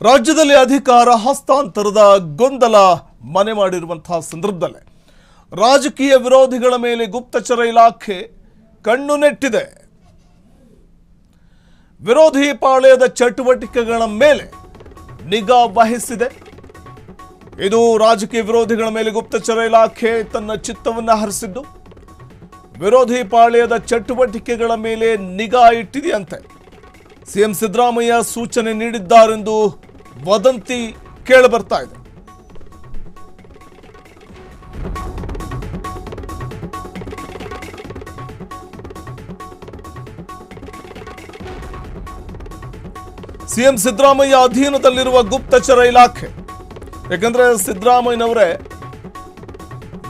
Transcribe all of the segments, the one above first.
ರಾಜ್ಯದಲ್ಲಿ ಅಧಿಕಾರ ಹಸ್ತಾಂತರದ ಗೊಂದಲ ಮನೆ ಮಾಡಿರುವಂತಹ ಸಂದರ್ಭದಲ್ಲಿ ರಾಜಕೀಯ ವಿರೋಧಿಗಳ ಮೇಲೆ ಗುಪ್ತಚರ ಇಲಾಖೆ ಕಣ್ಣು ನೆಟ್ಟಿದೆ. ವಿರೋಧಿ ಪಾಳೆಯದ ಚಟುವಟಿಕೆಗಳ ಮೇಲೆ ನಿಗಾ ವಹಿಸಿದೆ. ಇದು ರಾಜಕೀಯ ವಿರೋಧಿಗಳ ಮೇಲೆ ಗುಪ್ತಚರ ಇಲಾಖೆ ತನ್ನ ಚಿತ್ತವನ್ನು ಹರಿಸಿದ್ದು ವಿರೋಧಿ ಪಾಳೆಯದ ಚಟುವಟಿಕೆಗಳ ಮೇಲೆ ನಿಗಾ ಇಟ್ಟಿದೆಯಂತೆ. ಸಿಎಂ ಸಿದ್ದರಾಮಯ್ಯ ಸೂಚನೆ ನೀಡಿದ್ದಾರೆಂದು ವದಂತಿ ಕೇಳಿಬರ್ತಾ ಇದೆ. ಸಿಎಂ ಸಿದ್ದರಾಮಯ್ಯ ಅಧೀನದಲ್ಲಿರುವ ಗುಪ್ತಚರ ಇಲಾಖೆ, ಯಾಕಂದ್ರೆ ಸಿದ್ದರಾಮಯ್ಯನವರೇ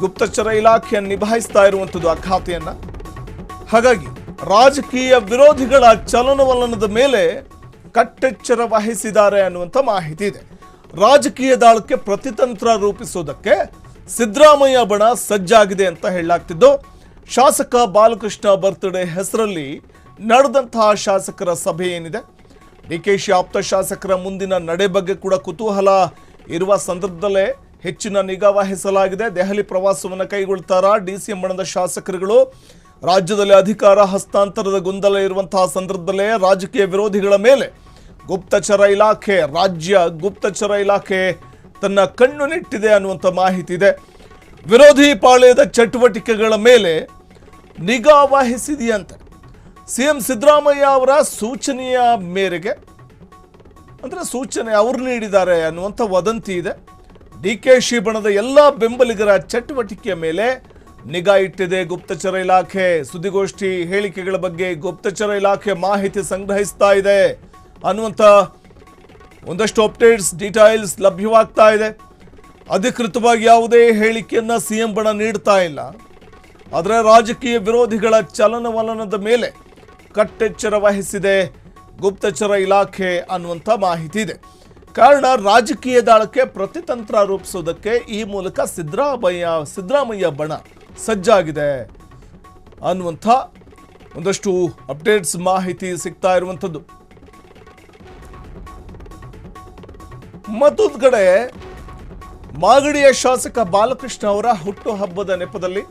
ಗುಪ್ತಚರ ಇಲಾಖೆಯನ್ನು ನಿಭಾಯಿಸ್ತಾ ಇರುವಂಥದ್ದು ಆ ಖಾತೆಯನ್ನ. ಹಾಗಾಗಿ ರಾಜಕೀಯ ವಿರೋಧಿಗಳ ಚಲನವಲನದ ಮೇಲೆ ಕಟ್ಟೆಚ್ಚರ ವಹಿಸಿದ್ದಾರೆ ಅನ್ನುವಂಥ ಮಾಹಿತಿ ಇದೆ. ರಾಜಕೀಯ ದಾಳಕ್ಕೆ ಪ್ರತಿತಂತ್ರ ರೂಪಿಸೋದಕ್ಕೆ ಸಿದ್ದರಾಮಯ್ಯ ಬಣ ಸಜ್ಜಾಗಿದೆ ಅಂತ ಹೇಳಲಾಗ್ತಿದ್ದು, ಶಾಸಕ ಬಾಲಕೃಷ್ಣ ಬರ್ತ್ಡೇ ಹೆಸರಲ್ಲಿ ನಡೆದಂತಹ ಶಾಸಕರ ಸಭೆ ಏನಿದೆ, ಡಿಕೆಶಿ ಆಪ್ತ ಶಾಸಕರ ಮುಂದಿನ ನಡೆ ಬಗ್ಗೆ ಕೂಡ ಕುತೂಹಲ ಇರುವ ಸಂದರ್ಭದಲ್ಲೇ ಹೆಚ್ಚಿನ ನಿಗಾ ವಹಿಸಲಾಗಿದೆ. ದೆಹಲಿ ಪ್ರವಾಸವನ್ನು ಕೈಗೊಳ್ತಾರಾ ಡಿಸಿಎಂ ಬಣದ ಶಾಸಕರುಗಳು? ರಾಜ್ಯದಲ್ಲಿ ಅಧಿಕಾರ ಹಸ್ತಾಂತರದ ಗೊಂದಲ ಇರುವಂತಹ ಸಂದರ್ಭದಲ್ಲೇ ರಾಜಕೀಯ ವಿರೋಧಿಗಳ ಮೇಲೆ ಗುಪ್ತಚರ ಇಲಾಖೆ, ರಾಜ್ಯ ಗುಪ್ತಚರ ಇಲಾಖೆ ತನ್ನ ಕಣ್ಣು ನೆಟ್ಟಿದೆ ಅನ್ನುವಂಥ ಮಾಹಿತಿ ಇದೆ. ವಿರೋಧಿ ಪಾಳೆಯದ ಚಟುವಟಿಕೆಗಳ ಮೇಲೆ ನಿಗಾ ವಹಿಸಿದೆಯಂತೆ. ಸಿಎಂ ಸಿದ್ದರಾಮಯ್ಯ ಅವರ ಸೂಚನೆಯ ಮೇರೆಗೆ, ಅಂದರೆ ಸೂಚನೆ ಅವರು ನೀಡಿದ್ದಾರೆ ಅನ್ನುವಂಥ ವದಂತಿ ಇದೆ. ಡಿಕೆಶಿ ಬಣದ ಎಲ್ಲ ಬೆಂಬಲಿಗರ ಚಟುವಟಿಕೆಯ ಮೇಲೆ ನಿಗಾ ಇಟ್ಟಿದೆ ಗುಪ್ತಚರ ಇಲಾಖೆ. ಸುದ್ದಿಗೋಷ್ಠಿ ಹೇಳಿಕೆಗಳ ಬಗ್ಗೆ ಗುಪ್ತಚರ ಇಲಾಖೆ ಮಾಹಿತಿ ಸಂಗ್ರಹಿಸ್ತಾ ಇದೆ ಅನ್ನುವಂಥ ಒಂದಷ್ಟು ಅಪ್ಡೇಟ್ಸ್, ಡೀಟೇಲ್ಸ್ ಲಭ್ಯವಾಗ್ತಾ ಇದೆ. ಅಧಿಕೃತವಾಗಿ ಯಾವುದೇ ಹೇಳಿಕೆಯನ್ನು ಸಿಎಂ ಬಣ ನೀಡ್ತಾ ಇಲ್ಲ, ಆದರೆ ರಾಜಕೀಯ ವಿರೋಧಿಗಳ ಚಲನವಲನದ ಮೇಲೆ ಕಟ್ಟೆಚ್ಚರ ವಹಿಸಿದೆ ಗುಪ್ತಚರ ಇಲಾಖೆ ಅನ್ನುವಂಥ ಮಾಹಿತಿ ಇದೆ. ಕಾರಣ ರಾಜಕೀಯ ದಾಳಕ್ಕೆ ಪ್ರತಿತಂತ್ರ ರೂಪಿಸೋದಕ್ಕೆ ಈ ಮೂಲಕ ಸಿದ್ದರಾಮಯ್ಯ ಬಣ ಸಜ್ಜಾಗಿದೆ ಅನ್ನುವಂಥ ಒಂದಷ್ಟು ಅಪ್ಡೇಟ್ಸ್ ಮಾಹಿತಿ ಸಿಗ್ತಾ ಇರುವಂಥದ್ದು. ಮತ್ತೊಂದು ಕಡೆ ಮಾಗಡಿಯ ಶಾಸಕ ಬಾಲಕೃಷ್ಣ ಅವರ ಹುಟ್ಟುಹಬ್ಬದ ನೆಪದಲ್ಲಿ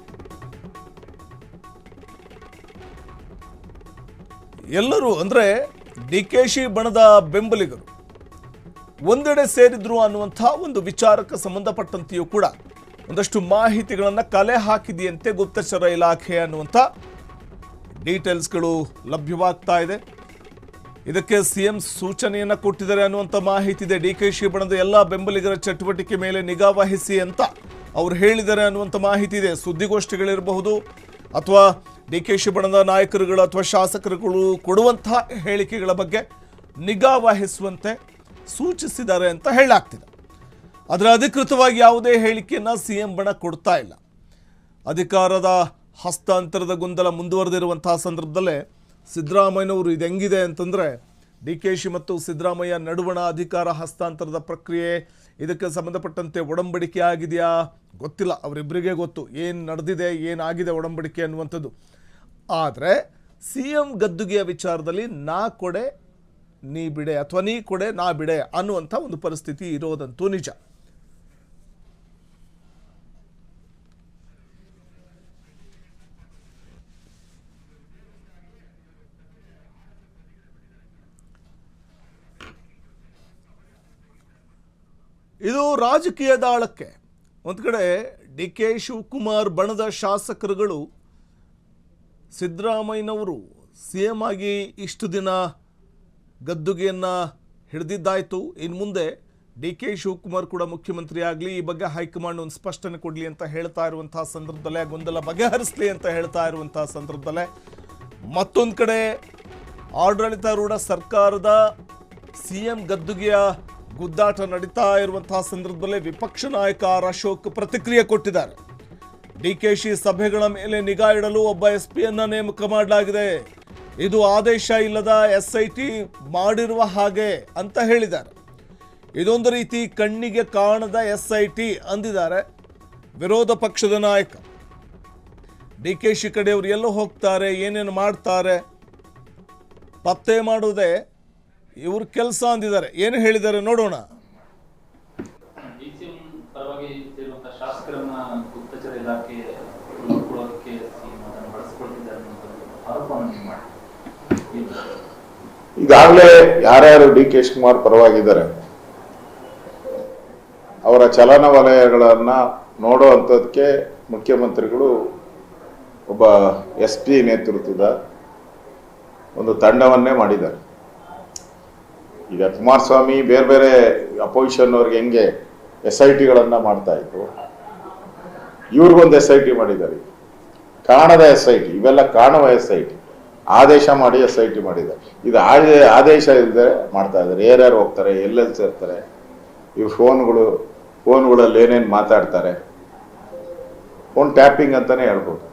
ಎಲ್ಲರೂ, ಅಂದರೆ ಡಿಕೆಶಿ ಬಣದ ಬೆಂಬಲಿಗರು ಒಂದೆಡೆ ಸೇರಿದ್ರು ಅನ್ನುವಂಥ ಒಂದು ವಿಚಾರಕ್ಕೆ ಸಂಬಂಧಪಟ್ಟಂತೆಯೂ ಕೂಡ ಒಂದಷ್ಟು ಮಾಹಿತಿಗಳನ್ನು ಕಲೆ ಹಾಕಿದೆಯಂತೆ ಗುಪ್ತಚರ ಇಲಾಖೆ ಅನ್ನುವಂಥ ಡೀಟೇಲ್ಸ್ಗಳು ಲಭ್ಯವಾಗ್ತಾ ಇದೆ. ಇದಕ್ಕೆ ಸಿಎಂ ಸೂಚನೆಯನ್ನು ಕೊಟ್ಟಿದ್ದಾರೆ ಅನ್ನುವಂಥ ಮಾಹಿತಿ ಇದೆ. ಡಿಕೆಶಿ ಬಣದ ಎಲ್ಲ ಬೆಂಬಲಿಗರ ಚಟುವಟಿಕೆ ಮೇಲೆ ನಿಗಾ ವಹಿಸಿ ಅಂತ ಅವ್ರು ಹೇಳಿದ್ದಾರೆ ಅನ್ನುವಂಥ ಮಾಹಿತಿ ಇದೆ. ಸುದ್ದಿಗೋಷ್ಠಿಗಳಿರಬಹುದು ಅಥವಾ ಡಿಕೆಶಿ ಬಣದ ನಾಯಕರುಗಳು ಅಥವಾ ಶಾಸಕರುಗಳು ಕೊಡುವಂತಹ ಹೇಳಿಕೆಗಳ ಬಗ್ಗೆ ನಿಗಾ ವಹಿಸುವಂತೆ ಸೂಚಿಸಿದ್ದಾರೆ ಅಂತ ಹೇಳಲಾಗ್ತಿದೆ. ಆದರೆ ಅಧಿಕೃತವಾಗಿ ಯಾವುದೇ ಹೇಳಿಕೆಯನ್ನು ಸಿಎಂ ಬಣ ಕೊಡ್ತಾ ಇಲ್ಲ. ಅಧಿಕಾರದ ಹಸ್ತಾಂತರದ ಗೊಂದಲ ಮುಂದುವರೆದಿರುವಂತಹ ಸಂದರ್ಭದಲ್ಲೇ ಸಿದ್ದರಾಮಯ್ಯನವರು ಇದು ಹೆಂಗಿದೆ ಅಂತಂದರೆ, ಡಿಕೆಶಿ ಮತ್ತು ಸಿದ್ದರಾಮಯ್ಯ ನಡುವಣ ಅಧಿಕಾರ ಹಸ್ತಾಂತರದ ಪ್ರಕ್ರಿಯೆ, ಇದಕ್ಕೆ ಸಂಬಂಧಪಟ್ಟಂತೆ ಒಡಂಬಡಿಕೆ ಆಗಿದೆಯಾ ಗೊತ್ತಿಲ್ಲ, ಅವರಿಬ್ಬರಿಗೆ ಗೊತ್ತು ಏನು ನಡೆದಿದೆ, ಏನಾಗಿದೆ ಒಡಂಬಡಿಕೆ ಅನ್ನುವಂಥದ್ದು. ಆದರೆ ಸಿಎಂ ಗದ್ದುಗೆಯ ವಿಚಾರದಲ್ಲಿ ನಾ ಕೊಡೆ ನೀ ಬಿಡೆ ಅಥವಾ ನೀ ಕೊಡೆ ನಾ ಬಿಡೆ ಅನ್ನುವಂಥ ಒಂದು ಪರಿಸ್ಥಿತಿ ಇರೋದಂತೂ ನಿಜ. ಇದು ರಾಜಕೀಯ ದಾಳಕ್ಕೆ ಒಂದು ಕಡೆ ಡಿಕೆ ಶಿವಕುಮಾರ್ ಬಣದ ಶಾಸಕರುಗಳು ಸಿದ್ದರಾಮಯ್ಯನವರು ಸಿಎಂ ಆಗಿ ಇಷ್ಟು ದಿನ ಗದ್ದುಗೆಯನ್ನು ಹಿಡಿದಿದ್ದಾಯಿತು, ಇನ್ನು ಮುಂದೆ ಡಿಕೆ ಶಿವಕುಮಾರ್ ಕೂಡ ಮುಖ್ಯಮಂತ್ರಿ ಆಗಲಿ, ಈ ಬಗ್ಗೆ ಹೈಕಮಾಂಡ್ ಒಂದು ಸ್ಪಷ್ಟನೆ ಕೊಡಲಿ ಅಂತ ಹೇಳ್ತಾ ಇರುವಂತಹ ಸಂದರ್ಭದಲ್ಲೇ, ಗೊಂದಲ ಬಗೆಹರಿಸಲಿ ಅಂತ ಹೇಳ್ತಾ ಇರುವಂತಹ ಸಂದರ್ಭದಲ್ಲೇ ಮತ್ತೊಂದು ಕಡೆ ಆಡಳಿತಾರೂಢ ಸರ್ಕಾರದ ಸಿಎಂ ಗದ್ದುಗೆಯ ಗುದ್ದಾಟ ನಡೀತಾ ಇರುವಂತಹ ಸಂದರ್ಭದಲ್ಲೇ ವಿಪಕ್ಷ ನಾಯಕ ಆರ್ ಅಶೋಕ್ ಪ್ರತಿಕ್ರಿಯೆ ಕೊಟ್ಟಿದ್ದಾರೆ. ಡಿಕೆಶಿ ಸಭೆಗಳ ಮೇಲೆ ನಿಗಾ ಇಡಲು ಒಬ್ಬ ಎಸ್ಪಿಯನ್ನ ನೇಮಕ ಮಾಡಲಾಗಿದೆ, ಇದು ಆದೇಶ ಇಲ್ಲದ SIT ಮಾಡಿರುವ ಹಾಗೆ ಅಂತ ಹೇಳಿದ್ದಾರೆ. ಇದೊಂದು ರೀತಿ ಕಣ್ಣಿಗೆ ಕಾಣದ SIT ಅಂದಿದ್ದಾರೆ ವಿರೋಧ ಪಕ್ಷದ ನಾಯಕ. ಡಿಕೆಶಿ ಕಡೆಯವರು ಎಲ್ಲೋ ಹೋಗ್ತಾರೆ, ಏನೇನು ಮಾಡ್ತಾರೆ ಪತ್ತೆ ಮಾಡೋದೇ ಇವ್ರ ಕೆಲಸ ಅಂದಿದ್ದಾರೆ. ಏನು ಹೇಳಿದ್ದಾರೆ ನೋಡೋಣ. ಡಿಸಿಎಂ ಪರವಾಗಿ ಇರುವಂತಹ ಶಾಸಕರನ್ನ ಗುಪ್ತಚರ ಇಲಾಖೆ ನೋಡ್ಕೊಳ್ಳೋದಕ್ಕೆ ಅದನ್ನು ಬಳಸ್ಕೊಳ್ತಿದ್ದಾರೆ ಅನ್ನೋ ಆರೋಪವನ್ನು ಮಾಡಿ ಈಗಾಗಲೇ ಯಾರ್ಯಾರು ಡಿ ಕೆ ಶಿವಕುಮಾರ್ ಪರವಾಗಿದ್ದಾರೆ ಅವರ ಚಲನವಲಯಗಳನ್ನ ನೋಡುವಂಥದ್ದಕ್ಕೆ ಮುಖ್ಯಮಂತ್ರಿಗಳು ಒಬ್ಬ SP ನೇತೃತ್ವದ ಒಂದು ತಂಡವನ್ನೇ ಮಾಡಿದ್ದಾರೆ. ಈಗ ಕುಮಾರಸ್ವಾಮಿ ಬೇರೆ ಬೇರೆ ಅಪೋಸಿಷನ್ ಅವ್ರಿಗೆ ಹೆಂಗೆ SITಗಳನ್ನ ಮಾಡ್ತಾ ಇದ್ರು, ಇವ್ರಿಗೊಂದು SIT ಮಾಡಿದ್ದಾರೆ. ಕಾಣದ SIT, ಇವೆಲ್ಲ ಕಾಣುವ SIT, ಆದೇಶ ಮಾಡಿ SIT ಮಾಡಿದ್ದಾರೆ. ಇದು ಆದೇಶ ಇಲ್ಲದೆ ಮಾಡ್ತಾ ಇದ್ದಾರೆ. ಯಾರ್ಯಾರು ಹೋಗ್ತಾರೆ, ಎಲ್ಲೆಲ್ಲಿ ಸೇರ್ತಾರೆ, ಇವ್ರ ಫೋನ್ಗಳಲ್ಲಿ ಏನೇನು ಮಾತಾಡ್ತಾರೆ, ಫೋನ್ ಟ್ಯಾಪಿಂಗ್ ಅಂತಾನೆ ಹೇಳ್ಬೋದು,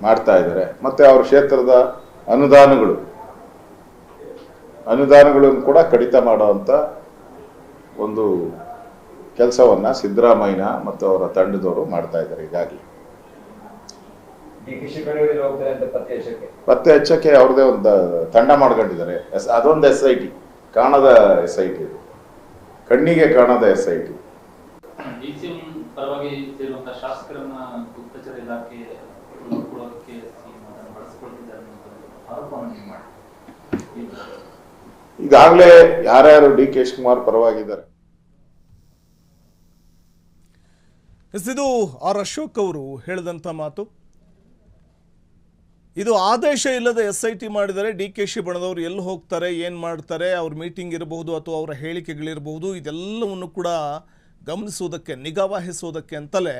ಮಾಡ್ತಾ ಇದ್ದಾರೆ. ಮತ್ತೆ ಅವ್ರ ಕ್ಷೇತ್ರದ ಅನುದಾನಗಳನ್ನು ಕೂಡ ಕಡಿತ ಮಾಡುವಂತ ಒಂದು ಕೆಲಸವನ್ನ ಸಿದ್ದರಾಮಯ್ಯ ಮತ್ತು ಅವರ ತಂಡದವರು ಮಾಡ್ತಾ ಇದ್ದಾರೆ. ಈಗಾಗಲೇ ಪತ್ತೆ ಹಚ್ಚಕ್ಕೆ ಅವ್ರದೇ ಒಂದು ತಂಡ ಮಾಡ್ಕೊಂಡಿದ್ದಾರೆ. ಅದೊಂದು SIT, ಕಾಣದ SIT, ಕಣ್ಣಿಗೆ ಕಾಣದ SIT. ಡಿಸಿಎಂ ಪರವಾಗಿ ಇರುವಂತಹ ಶಾಸಕರನ್ನ ಗುಪ್ತಚರ ಇಲಾಖೆ ನೋಡ್ಕೊಳ್ಳೋದಕ್ಕೆ ಅದನ್ನು ಬಳಸ್ಕೊಳ್ತಿದ್ದಾರೆ ಅನ್ನೋ ಆರೋಪವನ್ನು ಮಾಡಿ ಈಗಾಗಲೇ ಯಾರ್ಯಾರು ಡಿ ಕೆ ಶಿವಕುಮಾರ್ ಪರವಾಗಿದ್ದಾರೆ. ಇದು ಆರ್ ಅಶೋಕ್ ಅವರು ಹೇಳಿದಂಥ ಮಾತು. ಇದು ಆದೇಶ ಇಲ್ಲದೆ SIT ಮಾಡಿದರೆ DKಶಿ ಬಣದವರು ಎಲ್ಲಿ ಹೋಗ್ತಾರೆ, ಏನು ಮಾಡ್ತಾರೆ, ಅವ್ರ ಮೀಟಿಂಗ್ ಇರಬಹುದು ಅಥವಾ ಅವರ ಹೇಳಿಕೆಗಳಿರಬಹುದು, ಇದೆಲ್ಲವನ್ನು ಕೂಡ ಗಮನಿಸುವುದಕ್ಕೆ, ನಿಗಾ ವಹಿಸುವುದಕ್ಕೆ ಅಂತಲೇ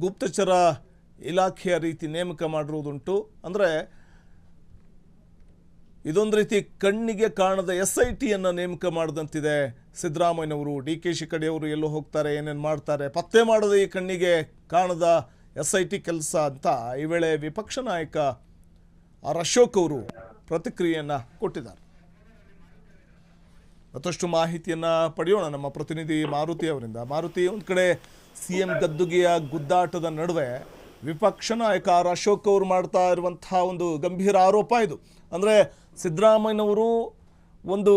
ಗುಪ್ತಚರ ಇಲಾಖೆಯ ರೀತಿ ನೇಮಕ ಮಾಡಿರುವುದುಂಟು. ಅಂದರೆ ಇದೊಂದು ರೀತಿ ಕಣ್ಣಿಗೆ ಕಾಣದ SITಯನ್ನು ನೇಮಕ ಮಾಡಿದಂತಿದೆ ಸಿದ್ದರಾಮಯ್ಯನವರು. DKಶಿ ಕಡೆಯವರು ಎಲ್ಲೋ ಹೋಗ್ತಾರೆ, ಏನೇನು ಮಾಡ್ತಾರೆ, ಪತ್ತೆ ಮಾಡದ ಈ ಕಣ್ಣಿಗೆ ಕಾಣದ SIT ಕೆಲಸ ಅಂತ ಈ ವೇಳೆ ವಿಪಕ್ಷ ನಾಯಕ ಆರ್ ಅಶೋಕ್ ಅವರು ಪ್ರತಿಕ್ರಿಯೆಯನ್ನು ಕೊಟ್ಟಿದ್ದಾರೆ. ಮತ್ತಷ್ಟು ಮಾಹಿತಿಯನ್ನು ಪಡೆಯೋಣ ನಮ್ಮ ಪ್ರತಿನಿಧಿ ಮಾರುತಿ ಅವರಿಂದ. ಮಾರುತಿ, ಒಂದು ಕಡೆ CM ಗದ್ದುಗೆಯ ಗುದ್ದಾಟದ ನಡುವೆ ವಿಪಕ್ಷ ನಾಯಕ ಆರ್ ಅಶೋಕ್ ಅವರು ಮಾಡ್ತಾ ಇರುವಂತಹ ಒಂದು ಗಂಭೀರ ಆರೋಪ ಇದು. ಅಂದರೆ ಸಿದ್ದರಾಮಯ್ಯನವರು ಒಂದು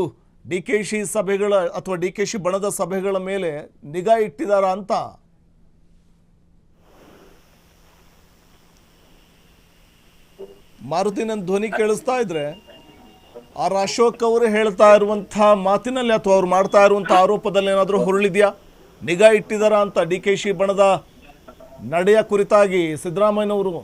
DKಶಿ ಸಭೆಗಳ ಅಥವಾ DKಶಿ ಬಣದ ಸಭೆಗಳ ಮೇಲೆ ನಿಗಾ ಇಟ್ಟಿದ್ದಾರಾ ಅಂತ. ಮಾರುತಿ, ನನ್ನ ಧ್ವನಿ ಕೇಳಿಸ್ತಾ ಇದ್ರೆ ಆರ್ ಅಶೋಕ್ ಅವರು ಹೇಳ್ತಾ ಇರುವಂಥ ಮಾತಿನಲ್ಲಿ ಅಥವಾ ಅವ್ರು ಮಾಡ್ತಾ ಇರುವಂಥ ಆರೋಪದಲ್ಲಿ ಏನಾದರೂ ಹುರುಳಿದೆಯಾ? ನಿಗಾ ಇಟ್ಟಿದಾರಾ ಅಂತ DKಶಿ ಬಣದ ನಡೆಯ ಕುರಿತಾಗಿ ಸಿದ್ದರಾಮಯ್ಯನವರು?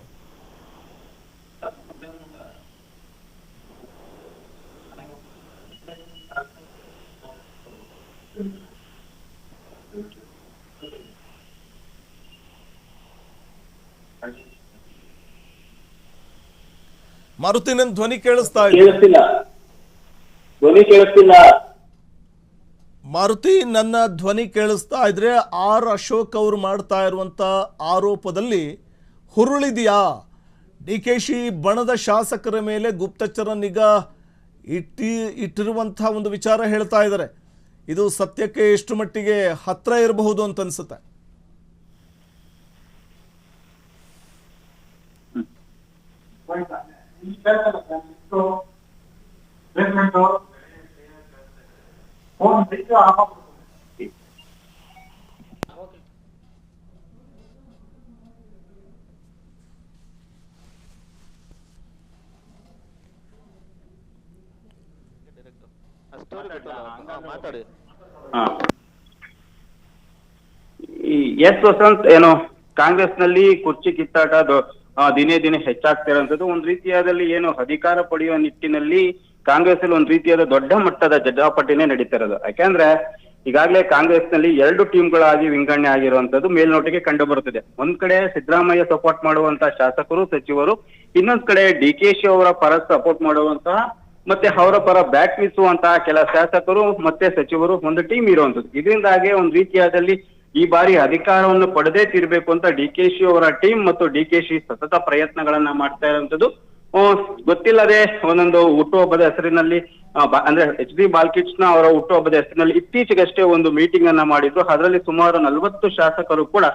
ಮಾರುತಿ, ನನ್ನ ಧ್ವನಿ ಕೇಳಿಸ್ತಾ ಕೇಳಿಸ್ತಿಲ್ಲ. ಮಾರುತಿ, ನನ್ನ ಧ್ವನಿ ಕೇಳಿಸ್ತಾ ಇದ್ರೆ ಆರ್ ಅಶೋಕ್ ಅವರು ಮಾಡ್ತಾ ಇರುವಂತ ಆರೋಪದಲ್ಲಿ ಹುರುಳಿದೆಯಾ? DKಶಿ ಬಣದ ಶಾಸಕರ ಮೇಲೆ ಗುಪ್ತಚರ ನಿಗಾ ಇಟ್ಟಿರುವಂತಹ ಒಂದು ವಿಚಾರ ಹೇಳ್ತಾ ಇದ್ದಾರೆ. ಇದು ಸತ್ಯಕ್ಕೆ ಎಷ್ಟು ಮಟ್ಟಿಗೆ ಹತ್ರ ಇರಬಹುದು ಅಂತ ಅನ್ಸುತ್ತೆ? ಎಸ್ ವಸಂತ್, ಏನು ಕಾಂಗ್ರೆಸ್ ನಲ್ಲಿ ಕುರ್ಚಿ ಕಿತ್ತಾಟ ದಿನೇ ದಿನೇ ಹೆಚ್ಚಾಗ್ತಿರೋಂಥದ್ದು. ಒಂದ್ ರೀತಿಯಾದಲ್ಲಿ ಏನು ಅಧಿಕಾರ ಪಡೆಯುವ ನಿಟ್ಟಿನಲ್ಲಿ ಕಾಂಗ್ರೆಸ್ ಅಲ್ಲಿ ಒಂದ್ ರೀತಿಯಾದ ದೊಡ್ಡ ಮಟ್ಟದ ಜಟಾಪಟಿನೇ ನಡೀತಿರೋದು. ಯಾಕಂದ್ರೆ ಈಗಾಗಲೇ ಕಾಂಗ್ರೆಸ್ ನಲ್ಲಿ 2 ಟೀಮ್ಗಳಾಗಿ ವಿಂಗಡಣೆ ಆಗಿರುವಂತದ್ದು ಮೇಲ್ನೋಟಿಗೆ ಕಂಡು ಬರುತ್ತದೆ. ಒಂದ್ ಕಡೆ ಸಿದ್ದರಾಮಯ್ಯ ಸಪೋರ್ಟ್ ಮಾಡುವಂತಹ ಶಾಸಕರು, ಸಚಿವರು, ಇನ್ನೊಂದ್ ಕಡೆ DKಶಿ ಅವರ ಪರ ಸಪೋರ್ಟ್ ಮಾಡುವಂತಹ ಮತ್ತೆ ಅವರ ಪರ ಬ್ಯಾಟ್ ಬೀಸುವಂತಹ ಕೆಲ ಶಾಸಕರು ಮತ್ತೆ ಸಚಿವರು ಒಂದು ಟೀಮ್ ಇರುವಂತದ್ದು. ಇದರಿಂದಾಗಿ ಒಂದ್ ರೀತಿಯಾದಲ್ಲಿ ಈ ಬಾರಿ ಅಧಿಕಾರವನ್ನು ಪಡೆದೇ ತೀರ್ಬೇಕು ಅಂತ DKಶಿ ಅವರ ಟೀಮ್ ಮತ್ತು DKಶಿ ಸತತ ಪ್ರಯತ್ನಗಳನ್ನ ಮಾಡ್ತಾ ಇರುವಂತದ್ದು. ಗೊತ್ತಿಲ್ಲದೆ ಒಂದೊಂದು ಹುಟ್ಟುಹಬ್ಬದ ಹೆಸರಿನಲ್ಲಿ ಅಂದ್ರೆ HD ಬಾಲಕೃಷ್ಣ ಅವರ ಹುಟ್ಟುಹಬ್ಬದ ಹೆಸರಿನಲ್ಲಿ ಇತ್ತೀಚೆಗಷ್ಟೇ ಒಂದು ಮೀಟಿಂಗ್ ಅನ್ನ ಮಾಡಿದ್ರು. ಅದರಲ್ಲಿ ಸುಮಾರು 40 ಶಾಸಕರು ಕೂಡ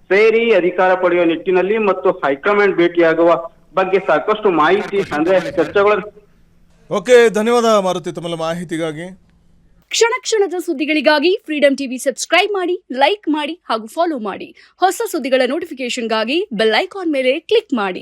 ಸೇರಿ ಅಧಿಕಾರ ಪಡೆಯುವ ನಿಟ್ಟಿನಲ್ಲಿ ಮತ್ತು ಹೈಕಮಾಂಡ್ ಭೇಟಿಯಾಗುವ ಬಗ್ಗೆ ಸಾಕಷ್ಟು ಮಾಹಿತಿ ಅಂದ್ರೆ ಚರ್ಚೆಗಳು ಓಕೆ, ಧನ್ಯವಾದ ಮಾರುತಿ ತಮ್ಮ ಮಾಹಿತಿಗಾಗಿ. ಕ್ಷಣ ಕ್ಷಣದ ಸುದ್ದಿಗಳಿಗಾಗಿ ಫ್ರೀಡಂ ಟಿವಿ ಸಬ್ಸ್ಕ್ರೈಬ್ ಮಾಡಿ, ಲೈಕ್ ಮಾಡಿ ಹಾಗೂ ಫಾಲೋ ಮಾಡಿ. ಹೊಸ ಸುದ್ದಿಗಳ ನೋಟಿಫಿಕೇಶನ್ಗಾಗಿ ಬೆಲ್ ಐಕಾನ್ ಮೇಲೆ ಕ್ಲಿಕ್ ಮಾಡಿ.